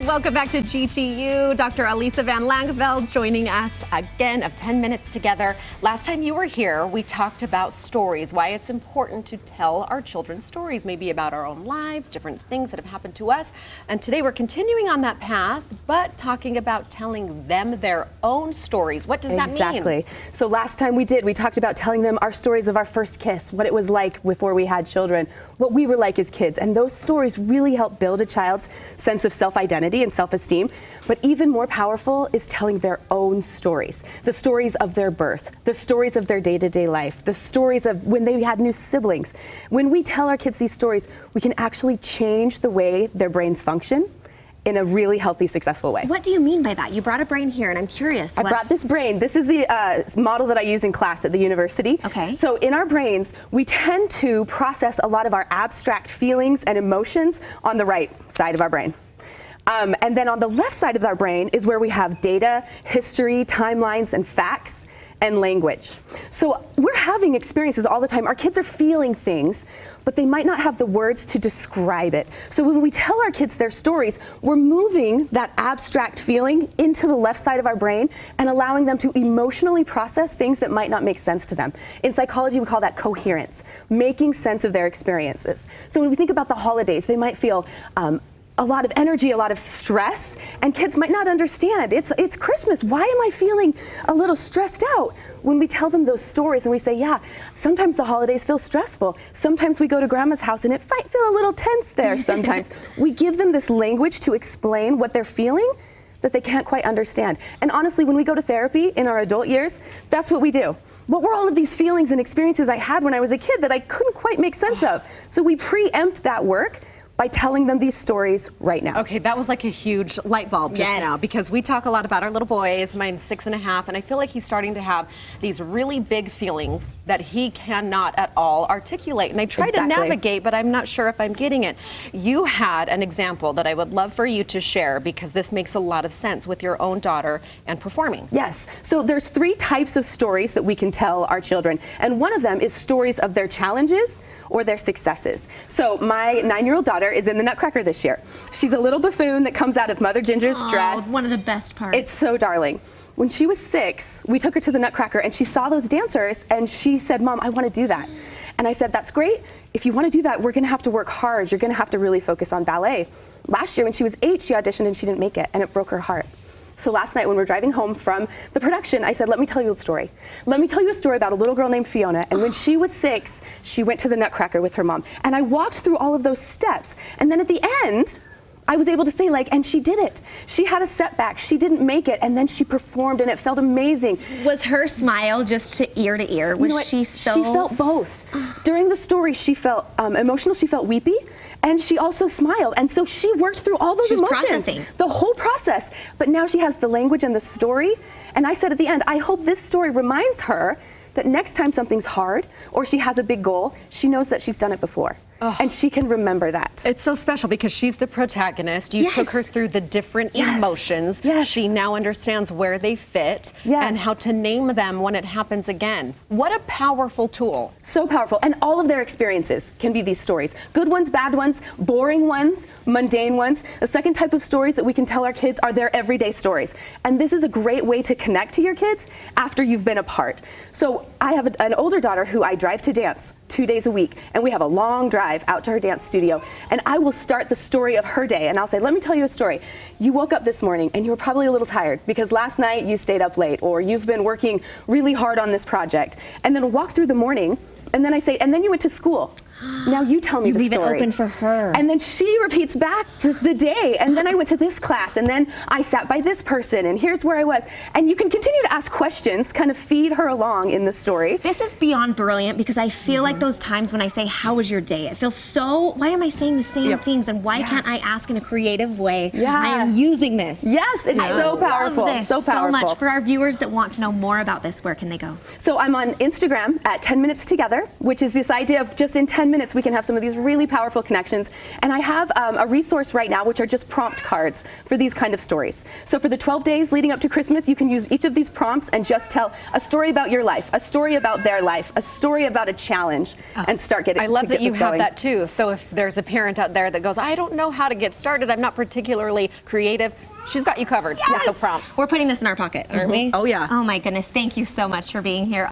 Welcome back to GTU. Dr. Alisa Van Langeveld joining us again of 10 Minutes Together. Last time you were here, we talked about stories, why it's important to tell our children stories, maybe about our own lives, different things that have happened to us. And today we're continuing on that path, but talking about telling them their own stories. What does that mean? Exactly. So last time we talked about telling them our stories of our first kiss, what it was like before we had children, what we were like as kids. And those stories really help build a child's sense of self-identity and self-esteem. But even more powerful is telling their own stories, the stories of their birth, the stories of their day-to-day life, the stories of when they had new siblings. When we tell our kids these stories, we can actually change the way their brains function in a really healthy, successful way. What do you mean by that? You brought a brain here, and I'm curious. I brought this brain. This is the model that I use in class at the university. Okay. So in our brains, we tend to process a lot of our abstract feelings and emotions on the right side of our brain. And then on the left side of our brain is where we have data, history, timelines, and facts, and language. So we're having experiences all the time. Our kids are feeling things, but they might not have the words to describe it. So when we tell our kids their stories, we're moving that abstract feeling into the left side of our brain and allowing them to emotionally process things that might not make sense to them. In psychology, we call that coherence, making sense of their experiences. So when we think about the holidays, they might feel a lot of energy, a lot of stress, and kids might not understand. It's Christmas. Why am I feeling a little stressed out? When we tell them those stories and we say, yeah, sometimes the holidays feel stressful. Sometimes we go to grandma's house and it might feel a little tense there sometimes. We give them this language to explain what they're feeling that they can't quite understand. And honestly, when we go to therapy in our adult years, that's what we do. What were all of these feelings and experiences I had when I was a kid that I couldn't quite make sense of? So we preempt that work by telling them these stories right now. Okay, that was like a huge light bulb just now, because we talk a lot about our little boys. Mine's 6.5, and I feel like he's starting to have these really big feelings that he cannot at all articulate. And I try to navigate, but I'm not sure if I'm getting it. You had an example that I would love for you to share, because this makes a lot of sense with your own daughter and performing. Yes, so there's 3 types of stories that we can tell our children, and one of them is stories of their challenges or their successes. So my 9-year-old daughter is in the Nutcracker this year. She's a little buffoon that comes out of Mother Ginger's dress. One of the best parts. It's so darling. When she was 6, we took her to the Nutcracker and she saw those dancers and she said, Mom, I want to do that. And I said, that's great. If you want to do that, we're going to have to work hard. You're going to have to really focus on ballet. Last year when she was 8, she auditioned and she didn't make it, and it broke her heart. So last night when we were driving home from the production, I said, let me tell you a story. Let me tell you a story about a little girl named Fiona. And when she was 6, she went to the Nutcracker with her mom. And I walked through all of those steps. And then at the end, I was able to say, like, and she did it. She had a setback. She didn't make it. And then she performed, and it felt amazing. Was her smile just to ear? Was she so... She felt both. During the story, she felt emotional. She felt weepy. And she also smiled. And so she worked through all those emotions. Processing. The whole process. But now she has the language and the story. And I said at the end, I hope this story reminds her that next time something's hard or she has a big goal, she knows that she's done it before. Oh. And she can remember that. It's so special because she's the protagonist. You took her through the different emotions. She now understands where they fit and how to name them when it happens again. What a powerful tool. So powerful. And all of their experiences can be these stories. Good ones, bad ones, boring ones, mundane ones. The second type of stories that we can tell our kids are their everyday stories. And this is a great way to connect to your kids after you've been apart. So I have an older daughter who I drive to dance 2 days a week, and we have a long drive out to her dance studio, and I will start the story of her day, and I'll say, let me tell you a story. You woke up this morning and you were probably a little tired because last night you stayed up late, or you've been working really hard on this project. And then walk through the morning, and then I say, and then you went to school. Now you tell me the story. You leave it open for her. And then she repeats back the day, and then I went to this class, and then I sat by this person, and here's where I was. And you can continue to ask questions, kind of feed her along in the story. This is beyond brilliant, because I feel like those times when I say, how was your day? It feels so, why am I saying the same things, and why can't I ask in a creative way? I am using this. Yes, it's so powerful. Love this so powerful. So much. For our viewers that want to know more about this, where can they go? So I'm on Instagram at 10 Minutes Together, which is this idea of just in 10 minutes, we can have some of these really powerful connections. And I have a resource right now, which are just prompt cards for these kind of stories. So for the 12 days leading up to Christmas, you can use each of these prompts and just tell a story about your life, a story about their life, a story about a challenge, and start getting. I love that you have going. that too. So if there's a parent out there that goes, I don't know how to get started, I'm not particularly creative, she's got you covered with the prompts. We're putting this in our pocket, aren't we? Oh yeah. Oh my goodness, thank you so much for being here.